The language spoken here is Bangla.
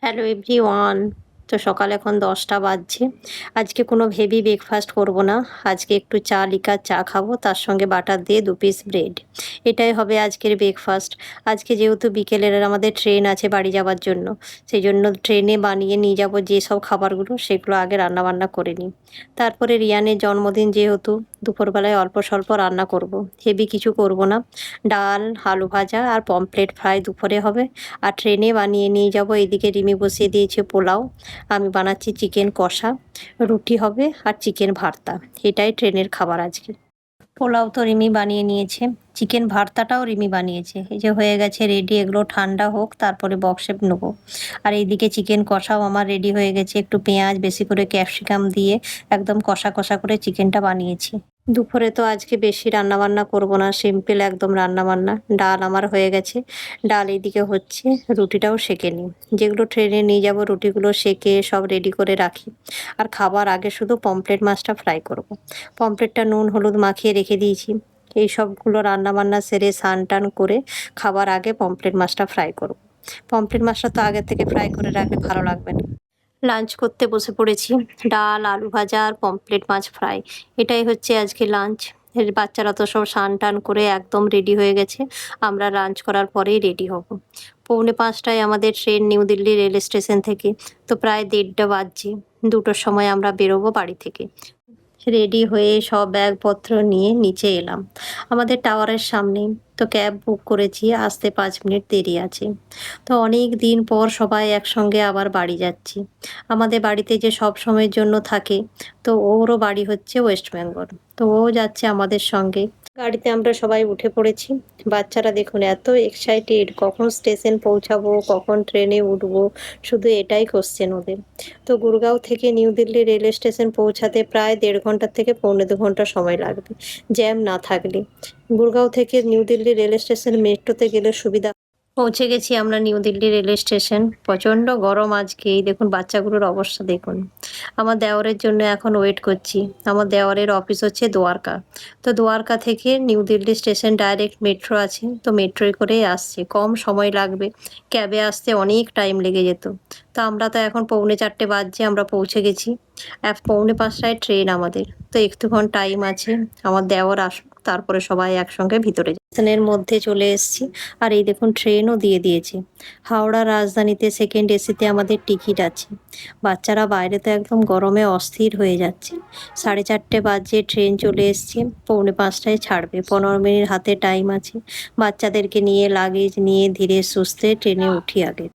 Hello everyone. তো সকাল এখন 10টা বাজছে। আজকে কোনো হেভি ব্রেকফাস্ট করব না। আজকে একটু চা লিকার চা খাবো, তার সঙ্গে বাটার দিয়ে 2 পিস ব্রেড। এটাই হবে আজকের ব্রেকফাস্ট। আজকে যেহেতু বিকেলের আমাদের ট্রেন আছে বাড়ি যাবার জন্য, সেইজন্য ট্রেনে বানিয়ে নিয়ে যাবো যেসব খাবারগুলো সেগুলো আগে রান্নাবান্না করে নিই। তারপরে রিয়ানের জন্মদিন যেহেতু দুপুরবেলায় অল্প স্বল্প রান্না করব। হেভি কিছু করব না। ডাল, আলু ভাজা আর পমফ্রেট ফ্রাই দুপুরে হবে। আর ট্রেনে বানিয়ে নিয়ে যাব। এদিকে রিমি বসিয়ে দিয়েছে পোলাও, আমি বানাচ্ছি চিকেন কষা, রুটি হবে আর চিকেন ভর্তা। এটাই ট্রেনের খাবার আজকে। পোলাও তো রিমি বানিয়ে নিয়েছে, চিকেন ভর্তাটাও রিমি বানিয়েছে। এই যে হয়ে গেছে রেডি, এগুলো ঠান্ডা হোক তারপরে বক্সে নেবো। আর এইদিকে চিকেন কষাও আমার রেডি হয়ে গেছে, একটু পেঁয়াজ বেশি করে ক্যাপসিকাম দিয়ে একদম কষা কষা করে চিকেনটা বানিয়েছি। দুপুরে তো আজকে বেশি রান্নাবান্না করব না, সিম্পল একদম রান্নাবান্না। ডাল আমার হয়ে গেছে, ডাল এইদিকে হচ্ছে, রুটিটাও সেঁকে নিই। যেগুলো ট্রেনে নিয়ে যাব রুটিগুলো সেঁকে সব রেডি করে রাখি। আর খাবার আগে শুধু পমফ্রেট মাছটা ফ্রাই করব। পমফ্রেটটা নুন হলুদ মাখিয়ে রেখে দিয়েছি। এই সবগুলো রান্নাবান্না সেরে স্নান টান করে খাবার আগে পমফ্রেট মাছটা ফ্রাই করব। পমফ্রেট মাছটা তো আগে থেকে ফ্রাই করে রাখলে ভালো লাগবে না। লাঞ্চ করতে বসে পড়েছি। ডাল, আলু ভাজা আর পমফ্রেট মাছ ফ্রাই, এটাই হচ্ছে আজকে লাঞ্চ। বাচ্চারা তো সব স্নান টান করে একদম রেডি হয়ে গেছে। আমরা লাঞ্চ করার পরেই রেডি হব। 4:45টায় আমাদের train new Delhi rail station থেকে। তো প্রায় 1:30টা বাজছে। 2টোর সময় আমরা বেরোবো বাড়ি থেকে। রেডি হয়ে সব ব্যাগপত্র নিয়ে নিচে এলাম আমাদের টাওয়ারের সামনেই। তো ক্যাব বুক করেছি, আসতে 5 মিনিট দেরি আছে। তো অনেক দিন পর সবাই একসঙ্গে আবার বাড়ি যাচ্ছি। আমাদের বাড়িতে যে সব সময়ের জন্য থাকে, তো ওরও বাড়ি হচ্ছে ওয়েস্ট বেঙ্গল। তো ও যাচ্ছে আমাদের সঙ্গে। গাড়িতে আমরা সবাই উঠে পড়েছি। বাচ্চারা দেখুন এত এক্সাইটেড, কখন স্টেশন পৌঁছাবো, কখন ট্রেনে উঠবো, শুধু এটাই কোশ্চেন ওদের। তো গুরগাঁও থেকে নিউ দিল্লি রেল স্টেশন পৌঁছাতে প্রায় 1.5 ঘন্টা থেকে 1.25 ঘন্টা সময় লাগবে, জ্যাম না থাকলে। গুরগাঁও থেকে নিউ দিল্লি রেল স্টেশন মেট্রোতে গেলে সুবিধা। পৌঁছে গেছি আমরা নিউ দিল্লি রেল স্টেশন। প্রচণ্ড গরম আজকে, এই দেখুন বাচ্চাগুলোর অবস্থা দেখুন। আমার দেওরের জন্য এখন ওয়েট করছি। আমার দেওরের অফিস হচ্ছে দ্বারকা। তো দ্বারকা থেকে new Delhi station direct metro আছে, তো মেট্রোয় করেই আসছে, কম সময় লাগবে। ক্যাবে আসতে অনেক টাইম লেগে যেত। তো আমরা তো এখন 4:45 বাজছে, আমরা পৌঁছে গেছি। 4:45টায় ট্রেন আমাদের। তো একটুক্ষণ টাইম আছে, আমার দেওর আসুক তারপরে সবাই একসঙ্গে ভিতরে স্টেশনের মধ্যে চলে এসেছি। আর এই দেখুন ট্রেনও দিয়ে দিয়েছে। হাওড়া রাজধানীতে সেকেন্ড এসিতে আমাদের টিকিট আছে। বাচ্চারা বাইরে তো একদম গরমে অস্থির হয়ে যাচ্ছে। 4:30 বাজে ট্রেন চলে এসছে, 4:45টায় ছাড়বে, 15 মিনিট হাতে টাইম আছে। বাচ্চাদেরকে নিয়ে লাগেজ নিয়ে ধীরে সুস্থে ট্রেনে উঠি আগে।